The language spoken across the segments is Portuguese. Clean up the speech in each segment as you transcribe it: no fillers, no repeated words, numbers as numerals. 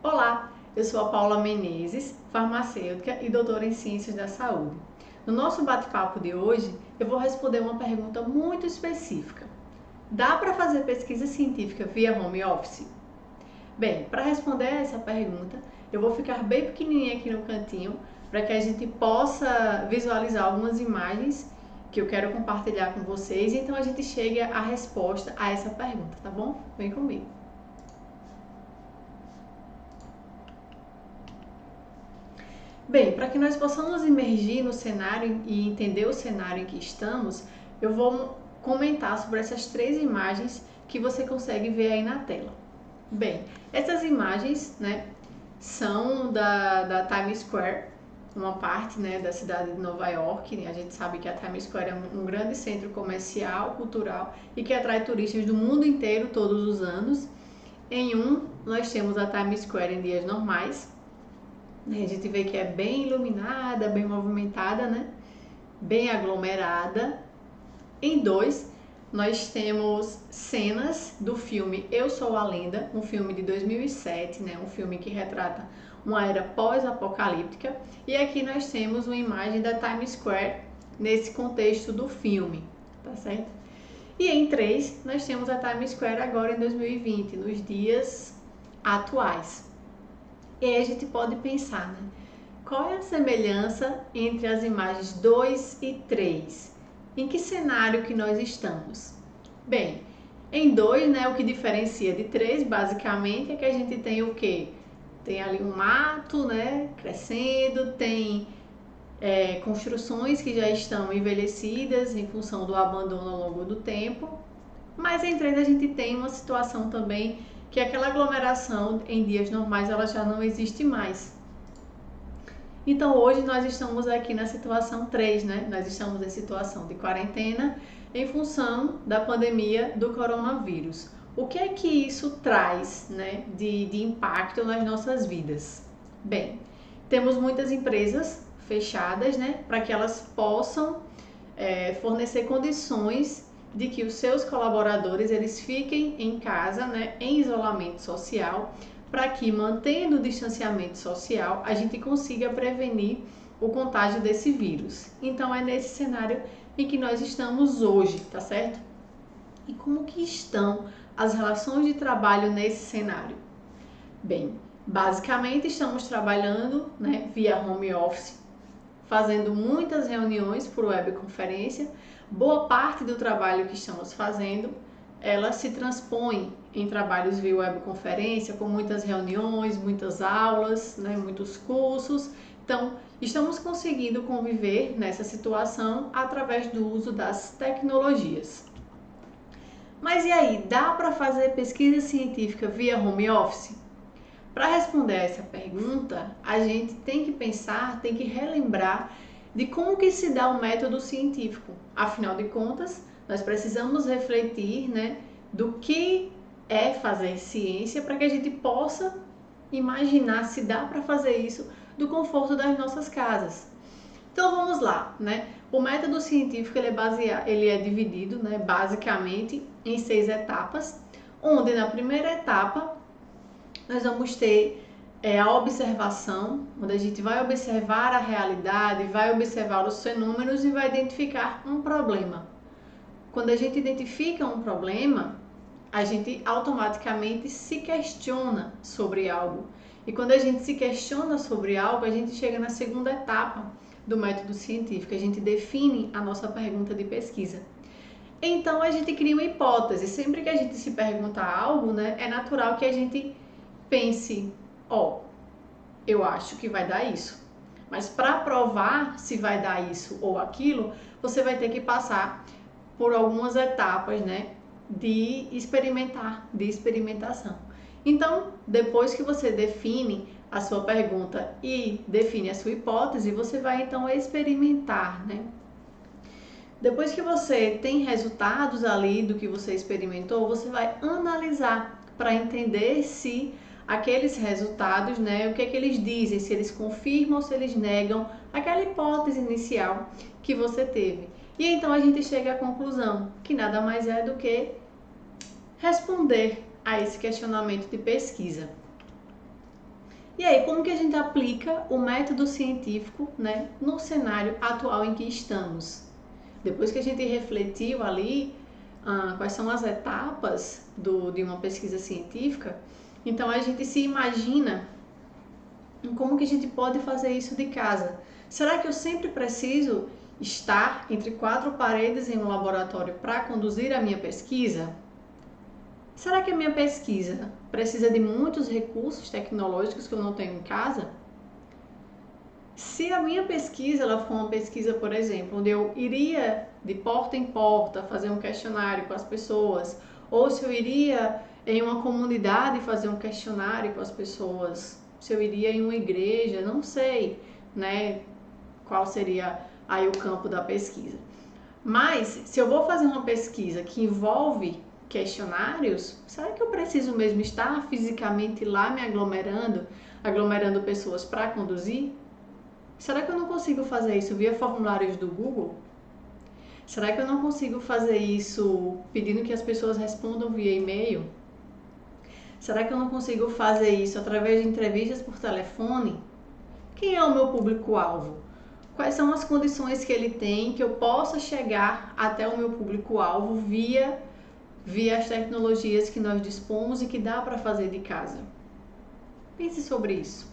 Olá, eu sou a Paula Menezes, farmacêutica e doutora em Ciências da Saúde. No nosso bate-papo de hoje, eu vou responder uma pergunta muito específica. Dá para fazer pesquisa científica via home office? Bem, para responder essa pergunta, eu vou ficar bem pequenininha aqui no cantinho para que a gente possa visualizar algumas imagens que eu quero compartilhar com vocês, e então a gente chegue à resposta a essa pergunta, tá bom? Vem comigo. Bem, para que nós possamos imergir no cenário e entender o cenário em que estamos, eu vou comentar sobre essas três imagens que você consegue ver aí na tela. Bem, essas imagens, são da Times Square, uma parte, da cidade de Nova York. A gente sabe que a Times Square é um grande centro comercial, cultural e que atrai turistas do mundo inteiro todos os anos. Nós temos a Times Square em dias normais. A gente vê que é bem iluminada, bem movimentada, bem aglomerada. Em 2, nós temos cenas do filme Eu Sou a Lenda, um filme de 2007, um filme que retrata uma era pós-apocalíptica. E aqui nós temos uma imagem da Times Square nesse contexto do filme, tá certo? E em 3, nós temos a Times Square agora em 2020, nos dias atuais. E aí a gente pode pensar, qual é a semelhança entre as imagens 2 e 3? Em que cenário que nós estamos? Bem, em 2, o que diferencia de 3, basicamente, é que a gente tem o quê? Tem ali um mato, crescendo, tem construções que já estão envelhecidas em função do abandono ao longo do tempo. Mas em 3 a gente tem uma situação também que aquela aglomeração em dias normais ela já não existe mais. Então hoje nós estamos aqui na situação 3, Nós estamos em situação de quarentena em função da pandemia do coronavírus. O que é que isso traz, de impacto nas nossas vidas? Bem, temos muitas empresas fechadas, para que elas possam fornecer condições de que os seus colaboradores eles fiquem em casa, em isolamento social, para que, mantendo o distanciamento social, a gente consiga prevenir o contágio desse vírus. Então é nesse cenário em que nós estamos hoje, tá certo? E como que estão as relações de trabalho nesse cenário? Bem, basicamente estamos trabalhando, via home office, fazendo muitas reuniões por webconferência. Boa parte do trabalho que estamos fazendo, ela se transpõe em trabalhos via webconferência, com muitas reuniões, muitas aulas, muitos cursos. Então, estamos conseguindo conviver nessa situação através do uso das tecnologias. Mas e aí, dá para fazer pesquisa científica via home office? Para responder a essa pergunta, a gente tem que pensar, tem que relembrar de como que se dá o método científico. Afinal de contas, nós precisamos refletir, do que é fazer ciência para que a gente possa imaginar se dá para fazer isso do conforto das nossas casas. Então vamos lá, O método científico ele é dividido, basicamente em 6 etapas, onde na primeira etapa nós vamos ter a observação, onde a gente vai observar a realidade, vai observar os fenômenos e vai identificar um problema. Quando a gente identifica um problema, a gente automaticamente se questiona sobre algo. E quando a gente se questiona sobre algo, a gente chega na segunda etapa do método científico, a gente define a nossa pergunta de pesquisa. Então a gente cria uma hipótese. Sempre que a gente se pergunta algo, é natural que a gente pense, eu acho que vai dar isso. Mas para provar se vai dar isso ou aquilo, você vai ter que passar por algumas etapas, de experimentação. Então, depois que você define a sua pergunta e define a sua hipótese, você vai então experimentar, Depois que você tem resultados ali do que você experimentou, você vai analisar para entender se aqueles resultados, o que é que eles dizem, se eles confirmam ou se eles negam aquela hipótese inicial que você teve. E então a gente chega à conclusão que nada mais é do que responder a esse questionamento de pesquisa. E aí, como que a gente aplica o método científico, né, no cenário atual em que estamos? Depois que a gente refletiu ali quais são as etapas de uma pesquisa científica, então a gente se imagina como que a gente pode fazer isso de casa. Será que eu sempre preciso estar entre quatro paredes em um laboratório para conduzir a minha pesquisa? Será que a minha pesquisa precisa de muitos recursos tecnológicos que eu não tenho em casa? Se a minha pesquisa ela for uma pesquisa, por exemplo, onde eu iria de porta em porta fazer um questionário com as pessoas, ou se eu iria em uma comunidade fazer um questionário com as pessoas, se eu iria em uma igreja, não sei, né, qual seria aí o campo da pesquisa. Mas se eu vou fazer uma pesquisa que envolve questionários, será que eu preciso mesmo estar fisicamente lá me aglomerando pessoas para conduzir? Será que eu não consigo fazer isso via formulários do Google? Será que eu não consigo fazer isso pedindo que as pessoas respondam via e-mail? Será que eu não consigo fazer isso através de entrevistas por telefone? Quem é o meu público-alvo? Quais são as condições que ele tem que eu possa chegar até o meu público-alvo via as tecnologias que nós dispomos e que dá para fazer de casa? Pense sobre isso.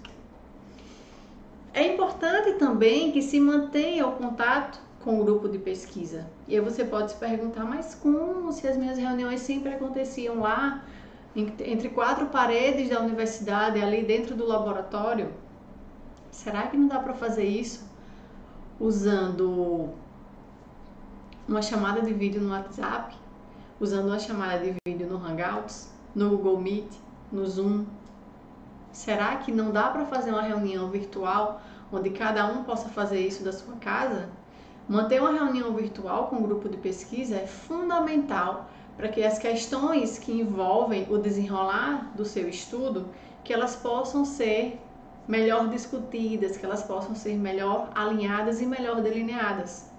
É importante também que se mantenha o contato com o grupo de pesquisa. E aí você pode se perguntar, mas como se as minhas reuniões sempre aconteciam lá, entre quatro paredes da universidade, ali dentro do laboratório? Será que não dá para fazer isso usando uma chamada de vídeo no WhatsApp, usando uma chamada de vídeo no Hangouts, no Google Meet, no Zoom? Será que não dá para fazer uma reunião virtual onde cada um possa fazer isso da sua casa? Manter uma reunião virtual com um grupo de pesquisa é fundamental para que as questões que envolvem o desenrolar do seu estudo, que elas possam ser melhor discutidas, que elas possam ser melhor alinhadas e melhor delineadas.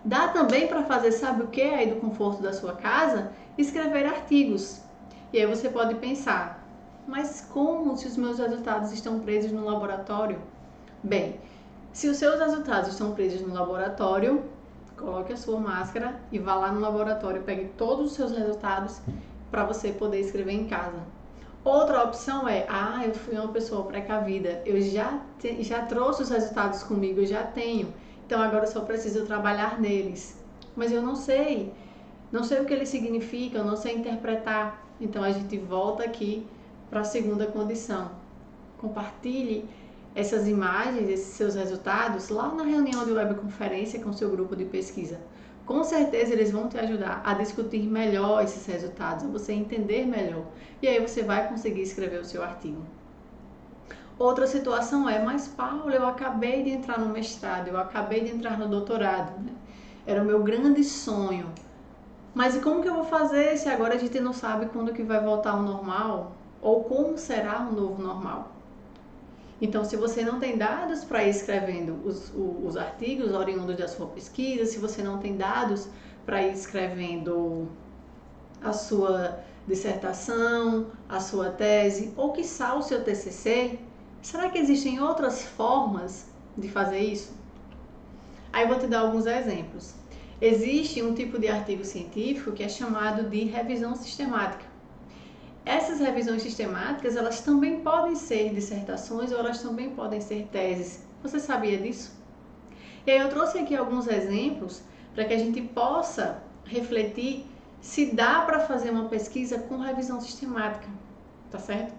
Dá também para fazer, sabe o que aí do conforto da sua casa? Escrever artigos. E aí você pode pensar, mas como se os meus resultados estão presos no laboratório? Bem, se os seus resultados estão presos no laboratório, coloque a sua máscara e vá lá no laboratório, pegue todos os seus resultados para você poder escrever em casa. Outra opção é, eu fui uma pessoa precavida, eu já trouxe os resultados comigo, eu já tenho, então agora eu só preciso trabalhar neles. Mas eu não sei o que eles significam, não sei interpretar. Então a gente volta aqui para a segunda condição. Compartilhe essas imagens, esses seus resultados lá na reunião de webconferência com o seu grupo de pesquisa. Com certeza eles vão te ajudar a discutir melhor esses resultados, a você entender melhor. E aí você vai conseguir escrever o seu artigo. Outra situação é, mas Paulo, eu acabei de entrar no mestrado, eu acabei de entrar no doutorado, né? Era o meu grande sonho. Mas e como que eu vou fazer se agora a gente não sabe quando que vai voltar ao normal? Ou como será o novo normal? Então, se você não tem dados para ir escrevendo os artigos oriundos da sua pesquisa, se você não tem dados para ir escrevendo a sua dissertação, a sua tese, ou quiçá o seu TCC, será que existem outras formas de fazer isso? Aí eu vou te dar alguns exemplos. Existe um tipo de artigo científico que é chamado de revisão sistemática. Essas revisões sistemáticas, elas também podem ser dissertações ou elas também podem ser teses. Você sabia disso? E aí eu trouxe aqui alguns exemplos para que a gente possa refletir se dá para fazer uma pesquisa com revisão sistemática, tá certo?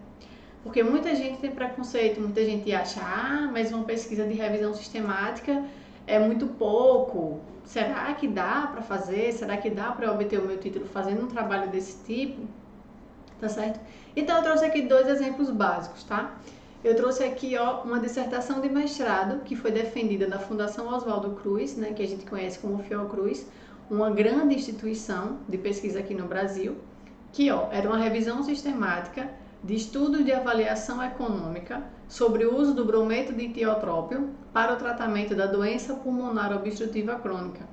Porque muita gente tem preconceito, muita gente acha, mas uma pesquisa de revisão sistemática é muito pouco. Será que dá para fazer? Será que dá para obter o meu título fazendo um trabalho desse tipo? Tá certo? Então eu trouxe aqui dois exemplos básicos, tá? Eu trouxe aqui uma dissertação de mestrado que foi defendida na Fundação Oswaldo Cruz, né, que a gente conhece como Fiocruz, uma grande instituição de pesquisa aqui no Brasil, que era uma revisão sistemática de estudo de avaliação econômica sobre o uso do brometo de tiotrópio para o tratamento da doença pulmonar obstrutiva crônica.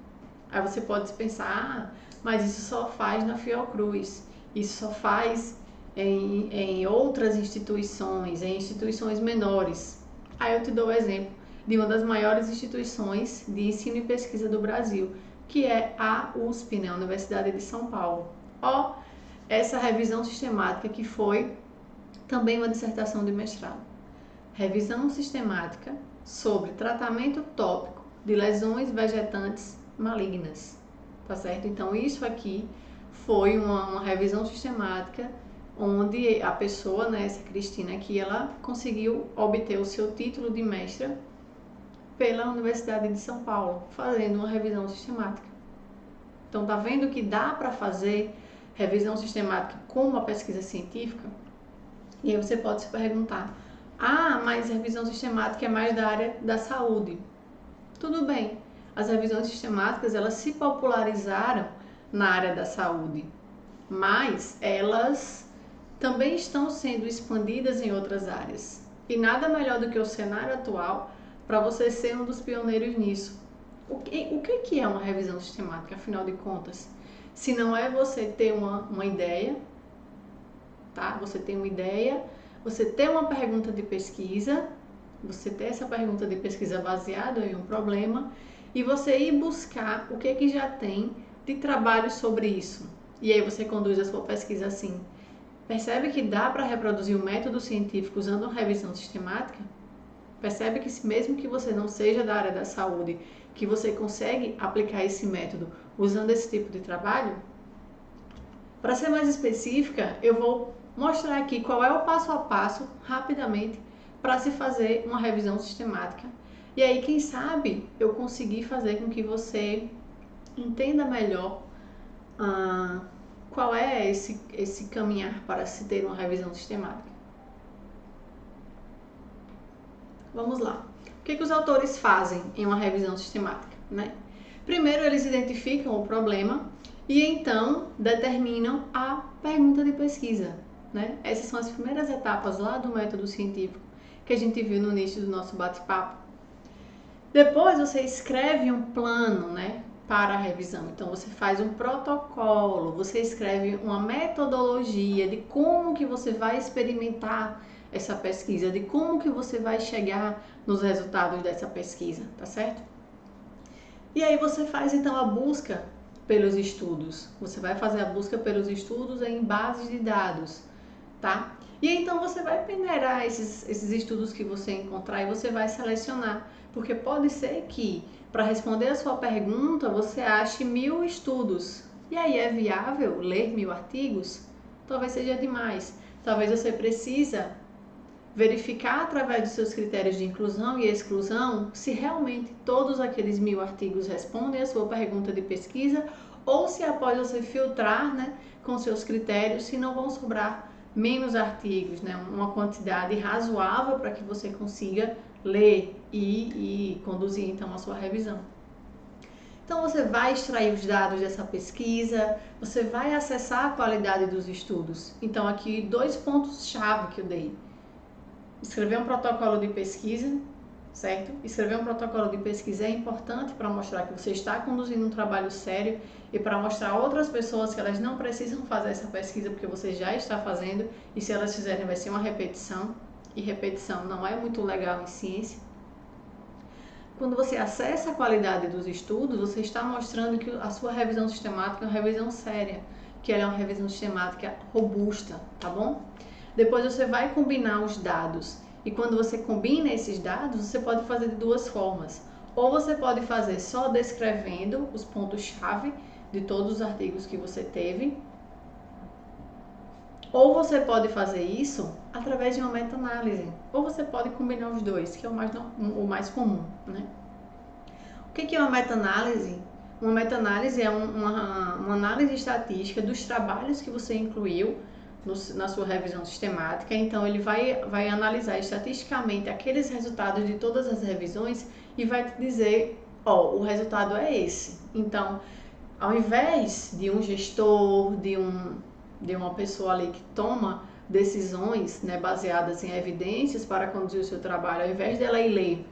Aí você pode pensar, mas isso só faz na Fiocruz, isso só faz em outras instituições, em instituições menores. Aí eu te dou o exemplo de uma das maiores instituições de ensino e pesquisa do Brasil, que é a USP, né, a Universidade de São Paulo. Ó, essa revisão sistemática que foi também uma dissertação de mestrado. Revisão sistemática sobre tratamento tópico de lesões vegetantes malignas, tá certo? Então isso aqui foi uma revisão sistemática onde a pessoa, né, essa Cristina aqui, ela conseguiu obter o seu título de mestra pela Universidade de São Paulo, fazendo uma revisão sistemática. Então tá vendo que dá para fazer revisão sistemática com uma pesquisa científica? E aí você pode se perguntar: ah, mas revisão sistemática é mais da área da saúde. Tudo bem, as revisões sistemáticas, elas se popularizaram na área da saúde, mas elas também estão sendo expandidas em outras áreas. E nada melhor do que o cenário atual para você ser um dos pioneiros nisso. O que é uma revisão sistemática, afinal de contas? Se não é você ter uma ideia, tá? Você tem uma ideia, você ter uma pergunta de pesquisa, você ter essa pergunta de pesquisa baseada em um problema e você ir buscar o que já tem de trabalho sobre isso. E aí você conduz a sua pesquisa assim. Percebe que dá para reproduzir o método científico usando uma revisão sistemática? Percebe que mesmo que você não seja da área da saúde, que você consegue aplicar esse método usando esse tipo de trabalho? Para ser mais específica, eu vou mostrar aqui qual é o passo a passo, rapidamente, para se fazer uma revisão sistemática. E aí, quem sabe, eu conseguir fazer com que você entenda melhor qual é esse caminhar para se ter uma revisão sistemática. Vamos lá. O que os autores fazem em uma revisão sistemática, né? Primeiro, eles identificam o problema e então determinam a pergunta de pesquisa, né? Essas são as primeiras etapas lá do método científico que a gente viu no início do nosso bate-papo. Depois você escreve um plano, né, para a revisão. Então você faz um protocolo, você escreve uma metodologia de como que você vai experimentar essa pesquisa, de como que você vai chegar nos resultados dessa pesquisa, tá certo? E aí você faz então a busca pelos estudos. Você vai fazer a busca pelos estudos em bases de dados, tá? E então você vai peneirar esses estudos que você encontrar e você vai selecionar, porque pode ser que para responder a sua pergunta você ache 1000 estudos. E aí é viável ler 1000 artigos? Talvez seja demais. Talvez você precisa verificar através dos seus critérios de inclusão e exclusão se realmente todos aqueles 1000 artigos respondem a sua pergunta de pesquisa ou se após você filtrar, né, com seus critérios, se não vão sobrar menos artigos, né, uma quantidade razoável para que você consiga ler e conduzir então a sua revisão. Então você vai extrair os dados dessa pesquisa, você vai acessar a qualidade dos estudos. Então aqui 2 pontos-chave que eu dei. Escrever um protocolo de pesquisa, certo? Escrever um protocolo de pesquisa é importante para mostrar que você está conduzindo um trabalho sério e para mostrar a outras pessoas que elas não precisam fazer essa pesquisa porque você já está fazendo e se elas fizerem vai ser uma repetição e repetição não é muito legal em ciência. Quando você acessa a qualidade dos estudos, você está mostrando que a sua revisão sistemática é uma revisão séria, que ela é uma revisão sistemática robusta, tá bom? Depois você vai combinar os dados e quando você combina esses dados, você pode fazer de 2 formas. Ou você pode fazer só descrevendo os pontos-chave de todos os artigos que você teve, ou você pode fazer isso através de uma meta-análise, ou você pode combinar os dois, que é o mais comum, né? O que é uma meta-análise? Uma meta-análise é uma análise estatística dos trabalhos que você incluiu na sua revisão sistemática. Então ele vai analisar estatisticamente aqueles resultados de todas as revisões e vai te dizer, ó, o resultado é esse. Então, ao invés de um gestor, de uma pessoa ali que toma decisões, né, baseadas em evidências para conduzir o seu trabalho, ao invés dela ir ler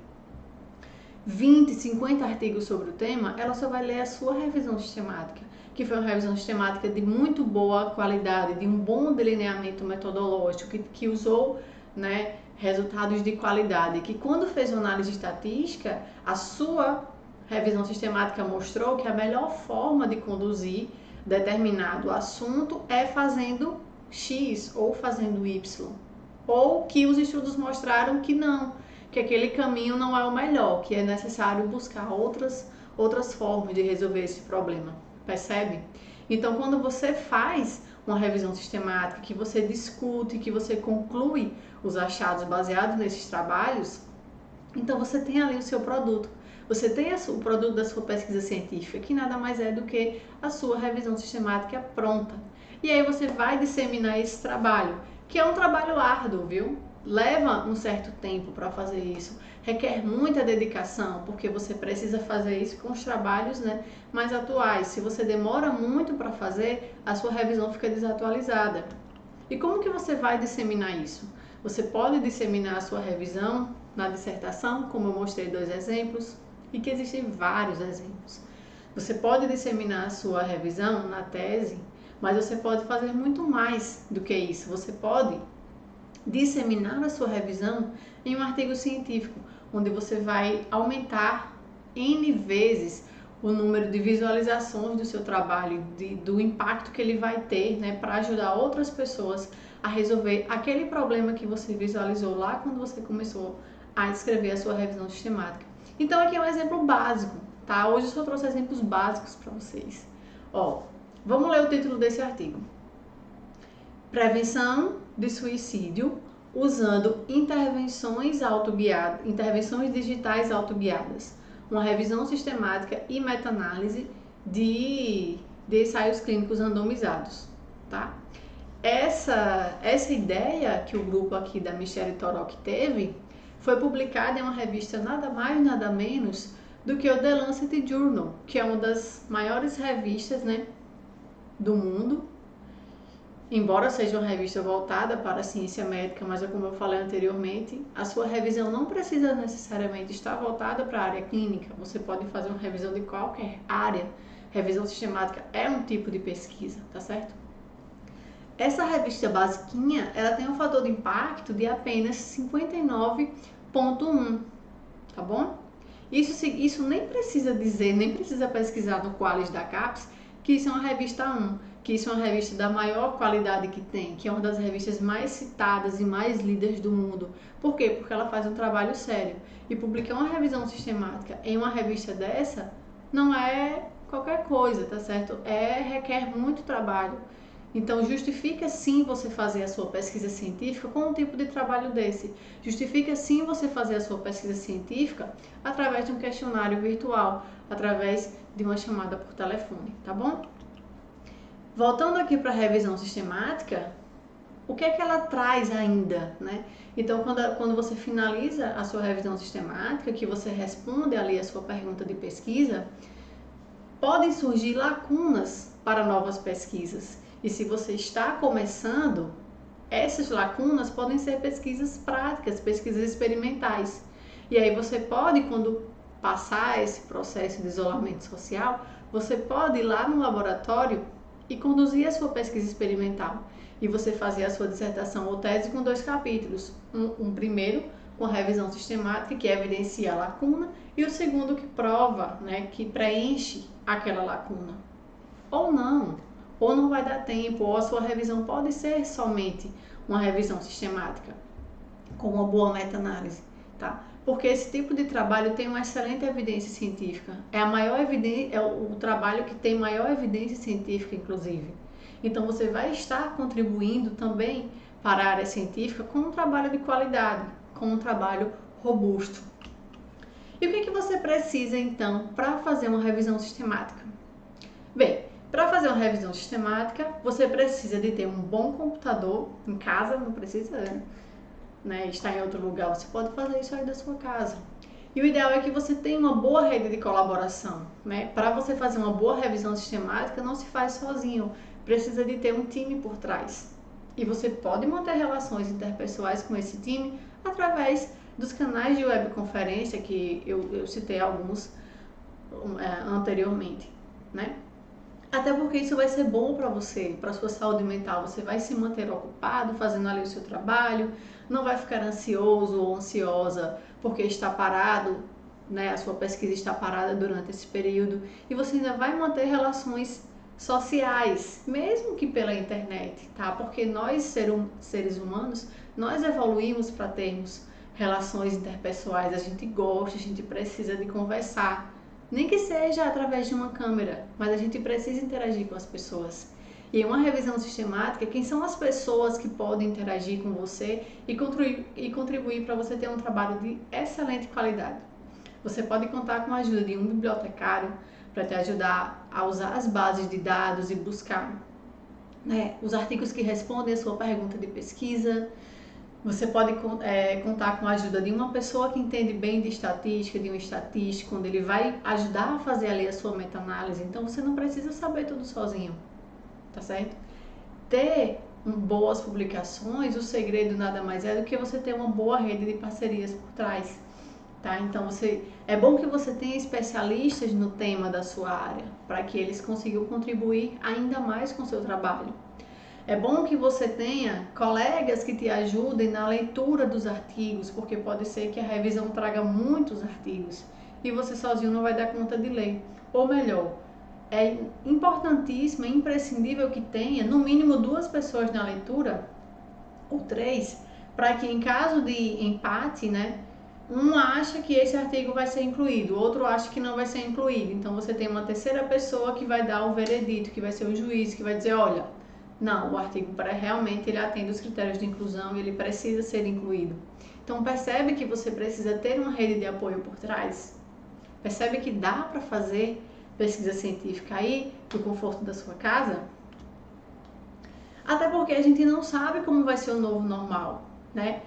20, 50 artigos sobre o tema, ela só vai ler a sua revisão sistemática, que foi uma revisão sistemática de muito boa qualidade, de um bom delineamento metodológico, que usou, né, resultados de qualidade, que quando fez uma análise estatística, a sua revisão sistemática mostrou que a melhor forma de conduzir determinado assunto é fazendo X ou fazendo Y, ou que os estudos mostraram que não, que aquele caminho não é o melhor, que é necessário buscar outras formas de resolver esse problema, percebe? Então, quando você faz uma revisão sistemática, que você discute, que você conclui os achados baseados nesses trabalhos, então você tem ali o seu produto. Você tem o produto da sua pesquisa científica, que nada mais é do que a sua revisão sistemática pronta. E aí você vai disseminar esse trabalho, que é um trabalho árduo, viu? Leva um certo tempo para fazer isso, requer muita dedicação, porque você precisa fazer isso com os trabalhos, né, mais atuais. Se você demora muito para fazer, a sua revisão fica desatualizada. E como que você vai disseminar isso? Você pode disseminar a sua revisão na dissertação, como eu mostrei 2 exemplos, e que existem vários exemplos. Você pode disseminar a sua revisão na tese, mas você pode fazer muito mais do que isso. Você pode disseminar a sua revisão em um artigo científico, onde você vai aumentar N vezes o número de visualizações do seu trabalho, do impacto que ele vai ter, né, para ajudar outras pessoas a resolver aquele problema que você visualizou lá quando você começou a escrever a sua revisão sistemática. Então aqui é um exemplo básico, tá? Hoje eu só trouxe exemplos básicos para vocês. Ó, vamos ler o título desse artigo. Prevenção de suicídio usando intervenções digitais autoguiadas. Uma revisão sistemática e meta-análise de ensaios clínicos randomizados, tá? Essa ideia que o grupo aqui da Michelle Torok teve foi publicada em uma revista nada mais, nada menos do que o The Lancet Journal, que é uma das maiores revistas, né, do mundo. Embora seja uma revista voltada para a ciência médica, mas como eu falei anteriormente, a sua revisão não precisa necessariamente estar voltada para a área clínica. Você pode fazer uma revisão de qualquer área. Revisão sistemática é um tipo de pesquisa, tá certo? Essa revista basiquinha, ela tem um fator de impacto de apenas 59,1, tá bom? Isso nem precisa dizer, nem precisa pesquisar no Qualis da CAPES, que isso é uma revista 1, que isso é uma revista da maior qualidade que tem, que é uma das revistas mais citadas e mais lidas do mundo. Por quê? Porque ela faz um trabalho sério. E publicar uma revisão sistemática em uma revista dessa não é qualquer coisa, tá certo? Requer muito trabalho. Então, justifica sim você fazer a sua pesquisa científica com um tipo de trabalho desse. Justifica sim você fazer a sua pesquisa científica através de um questionário virtual, através de uma chamada por telefone, tá bom? Voltando aqui para a revisão sistemática, o que é que ela traz ainda, né? Então, quando você finaliza a sua revisão sistemática, que você responde ali a sua pergunta de pesquisa, podem surgir lacunas para novas pesquisas. E se você está começando, essas lacunas podem ser pesquisas práticas, pesquisas experimentais. E aí você pode, quando passar esse processo de isolamento social, você pode ir lá no laboratório e conduzir a sua pesquisa experimental. E você fazer a sua dissertação ou tese com 2 capítulos. Um primeiro com a revisão sistemática, que evidencia a lacuna, e o segundo que prova, né, que preenche aquela lacuna. Ou não vai dar tempo, ou a sua revisão pode ser somente uma revisão sistemática, com uma boa meta-análise, tá? Porque esse tipo de trabalho tem uma excelente evidência científica. É o trabalho que tem maior evidência científica, inclusive. Então, você vai estar contribuindo também para a área científica com um trabalho de qualidade, com um trabalho robusto. E o que você precisa, então, para fazer uma revisão sistemática? Bem, para fazer uma revisão sistemática, você precisa de ter um bom computador em casa, não precisa, né, estar em outro lugar, você pode fazer isso aí da sua casa. E o ideal é que você tenha uma boa rede de colaboração, né? Para você fazer uma boa revisão sistemática, não se faz sozinho, precisa de ter um time por trás. E você pode manter relações interpessoais com esse time através dos canais de webconferência, que eu citei alguns anteriormente, né? Até porque isso vai ser bom para você, para sua saúde mental. Você vai se manter ocupado, fazendo ali o seu trabalho, não vai ficar ansioso ou ansiosa porque está parado, né? A sua pesquisa está parada durante esse período e você ainda vai manter relações sociais, mesmo que pela internet, tá? Porque nós, seres humanos, nós evoluímos para termos relações interpessoais. A gente gosta, a gente precisa de conversar. Nem que seja através de uma câmera, mas a gente precisa interagir com as pessoas. E em uma revisão sistemática, quem são as pessoas que podem interagir com você e contribuir para você ter um trabalho de excelente qualidade? Você pode contar com a ajuda de um bibliotecário para te ajudar a usar as bases de dados e buscar, né, os artigos que respondem a sua pergunta de pesquisa. Você pode contar com a ajuda de uma pessoa que entende bem de estatística, de um estatístico, onde ele vai ajudar a fazer ali a sua meta-análise. Então você não precisa saber tudo sozinho, tá certo? Ter boas publicações, o segredo nada mais é do que você ter uma boa rede de parcerias por trás, tá? Então é bom que você tenha especialistas no tema da sua área, para que eles consigam contribuir ainda mais com o seu trabalho. É bom que você tenha colegas que te ajudem na leitura dos artigos, porque pode ser que a revisão traga muitos artigos e você sozinho não vai dar conta de ler. Ou melhor, é importantíssimo, é imprescindível que tenha no mínimo 2 pessoas na leitura, ou 3, para que em caso de empate, né, um acha que esse artigo vai ser incluído, o outro acha que não vai ser incluído. Então você tem uma terceira pessoa que vai dar o veredito, que vai ser o juiz, que vai dizer, olha, não, o artigo realmente ele atende os critérios de inclusão e ele precisa ser incluído. Então percebe que você precisa ter uma rede de apoio por trás? Percebe que dá para fazer pesquisa científica aí no conforto da sua casa? Até porque a gente não sabe como vai ser o novo normal, né?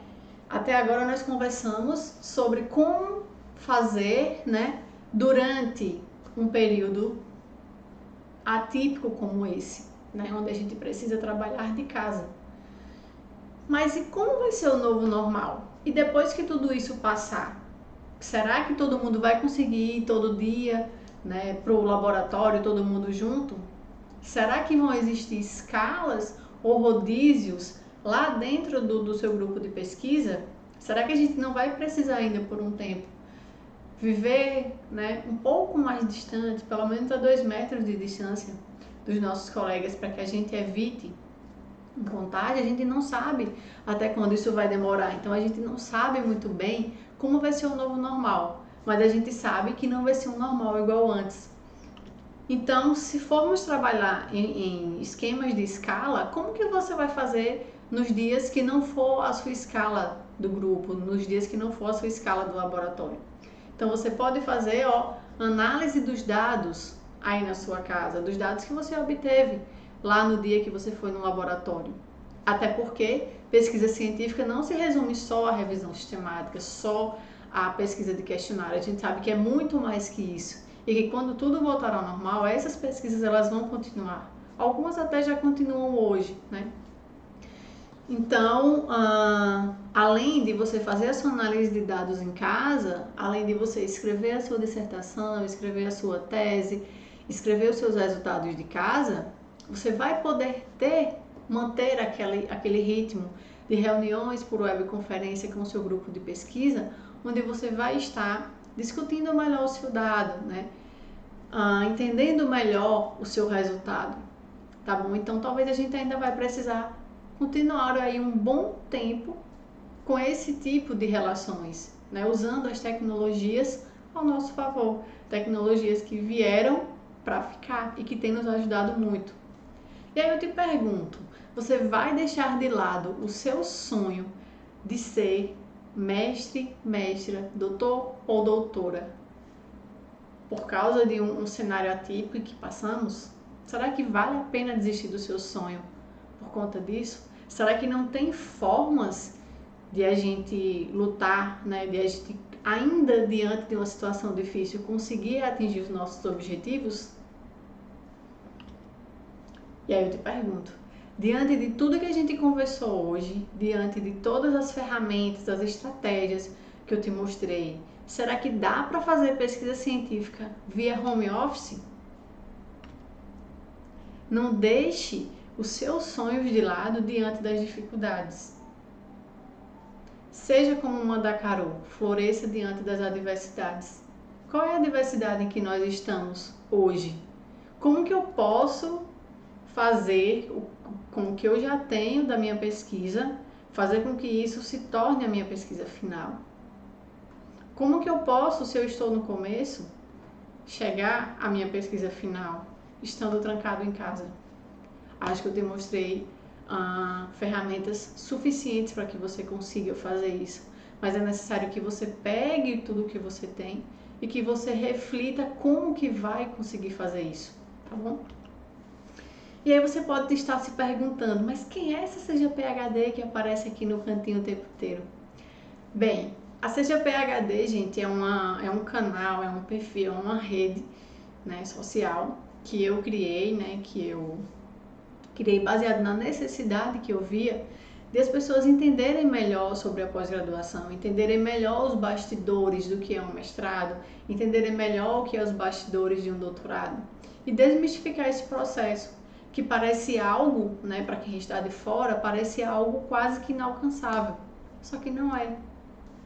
Até agora nós conversamos sobre como fazer, né, durante um período atípico como esse, né, onde a gente precisa trabalhar de casa. Mas e como vai ser o novo normal? E depois que tudo isso passar, será que todo mundo vai conseguir ir todo dia, né, para o laboratório, todo mundo junto? Será que vão existir escalas ou rodízios lá dentro do seu grupo de pesquisa? Será que a gente não vai precisar ainda por um tempo viver, né, um pouco mais distante, pelo menos a 2 metros de distância dos nossos colegas, para que a gente evite contágio? A gente não sabe até quando isso vai demorar, então a gente não sabe muito bem como vai ser o novo normal, mas a gente sabe que não vai ser um normal igual antes. Então, se formos trabalhar em esquemas de escala, como que você vai fazer nos dias que não for a sua escala do grupo, nos dias que não for a sua escala do laboratório? Então, você pode fazer análise dos dados aí na sua casa, dos dados que você obteve lá no dia que você foi no laboratório. Até porque pesquisa científica não se resume só à revisão sistemática, só à pesquisa de questionário. A gente sabe que é muito mais que isso. E que quando tudo voltar ao normal, essas pesquisas elas vão continuar. Algumas até já continuam hoje, né? Então, além de você fazer a sua análise de dados em casa, além de você escrever a sua dissertação, escrever a sua tese, escrever os seus resultados de casa, você vai poder manter aquele ritmo de reuniões por webconferência com o seu grupo de pesquisa, onde você vai estar discutindo melhor o seu dado, né? Entendendo melhor o seu resultado, tá bom? Então, talvez a gente ainda vai precisar continuar aí um bom tempo com esse tipo de relações, né? Usando as tecnologias ao nosso favor, tecnologias que vieram para ficar e que têm nos ajudado muito. E aí eu te pergunto, você vai deixar de lado o seu sonho de ser mestre, mestra, doutor ou doutora por causa de um cenário atípico que passamos? Será que vale a pena desistir do seu sonho por conta disso? Será que não tem formas de a gente lutar, né? De a gente, ainda diante de uma situação difícil, conseguir atingir os nossos objetivos? E aí eu te pergunto, diante de tudo que a gente conversou hoje, diante de todas as ferramentas, as estratégias que eu te mostrei, será que dá para fazer pesquisa científica via home office? Não deixe os seus sonhos de lado diante das dificuldades. Seja como uma Mandacaru, floresça diante das adversidades. Qual é a adversidade em que nós estamos hoje? Como que eu posso fazer com o que eu já tenho da minha pesquisa, fazer com que isso se torne a minha pesquisa final? Como que eu posso, se eu estou no começo, chegar à minha pesquisa final, estando trancado em casa? Acho que eu demonstrei ferramentas suficientes para que você consiga fazer isso. Mas é necessário que você pegue tudo o que você tem e que você reflita como que vai conseguir fazer isso, tá bom? E aí você pode estar se perguntando, mas quem é essa CGPHD que aparece aqui no cantinho o tempo inteiro? Bem, a CGPHD, gente, é um canal, é um perfil, é uma rede, né, social que eu criei, né, que eu criei baseado na necessidade que eu via de as pessoas entenderem melhor sobre a pós-graduação, entenderem melhor os bastidores do que é um mestrado, entenderem melhor o que é os bastidores de um doutorado e desmistificar esse processo, que parece algo, né, para quem está de fora, parece algo quase que inalcançável, só que não é.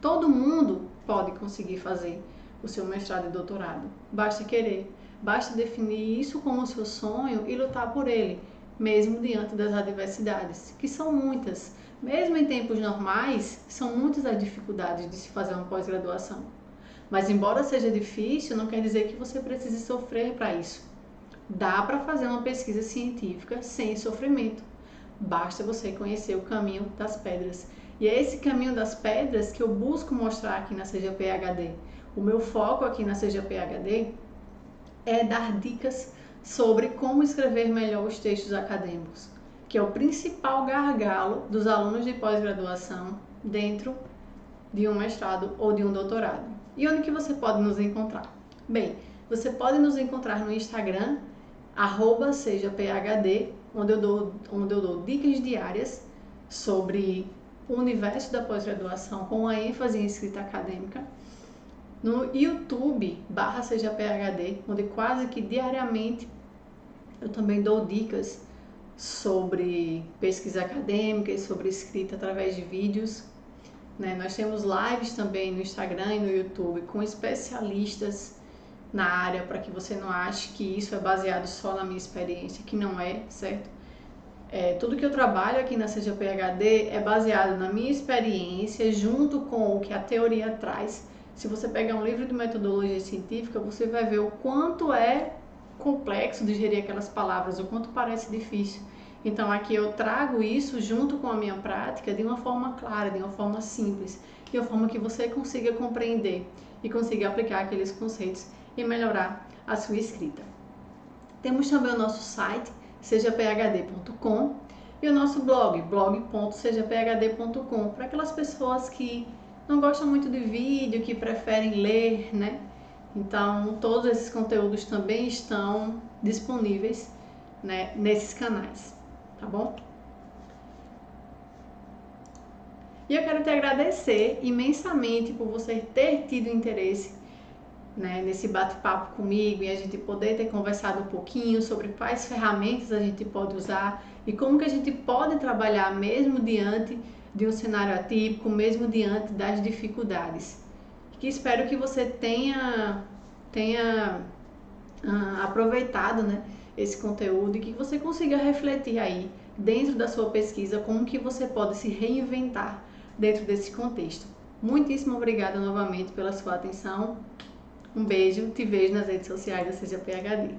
Todo mundo pode conseguir fazer o seu mestrado e doutorado, basta querer, basta definir isso como seu sonho e lutar por ele, mesmo diante das adversidades, que são muitas. Mesmo em tempos normais, são muitas as dificuldades de se fazer uma pós-graduação. Mas embora seja difícil, não quer dizer que você precise sofrer para isso. Dá para fazer uma pesquisa científica sem sofrimento. Basta você conhecer o caminho das pedras. E é esse caminho das pedras que eu busco mostrar aqui na CGPHD. O meu foco aqui na CGPHD é dar dicas sobre como escrever melhor os textos acadêmicos, que é o principal gargalo dos alunos de pós-graduação dentro de um mestrado ou de um doutorado. E onde que você pode nos encontrar? Bem, você pode nos encontrar no Instagram, @sejaphd, onde eu dou dicas diárias sobre o universo da pós-graduação com a ênfase em escrita acadêmica. No YouTube, /sejaphd, onde quase que diariamente eu também dou dicas sobre pesquisa acadêmica e sobre escrita através de vídeos, né? Nós temos lives também no Instagram e no YouTube com especialistas na área, para que você não ache que isso é baseado só na minha experiência, que não é, certo? Tudo que eu trabalho aqui na CGPHD é baseado na minha experiência, junto com o que a teoria traz. Se você pegar um livro de metodologia científica, você vai ver o quanto é complexo digerir aquelas palavras, o quanto parece difícil. Então aqui eu trago isso junto com a minha prática de uma forma clara, de uma forma simples, de uma forma que você consiga compreender e consiga aplicar aqueles conceitos e melhorar a sua escrita. Temos também o nosso site, sejaphd.com, e o nosso blog.sejaphd.com, para aquelas pessoas que não gostam muito de vídeo, que preferem ler, né? Então, todos esses conteúdos também estão disponíveis, né, nesses canais, tá bom? E eu quero te agradecer imensamente por você ter tido interesse, né, nesse bate-papo comigo e a gente poder ter conversado um pouquinho sobre quais ferramentas a gente pode usar e como que a gente pode trabalhar mesmo diante de um cenário atípico, mesmo diante das dificuldades. Que espero que você tenha aproveitado, né, esse conteúdo e que você consiga refletir aí dentro da sua pesquisa como que você pode se reinventar dentro desse contexto. Muitíssimo obrigada novamente pela sua atenção. Um beijo, te vejo nas redes sociais da CGPHD.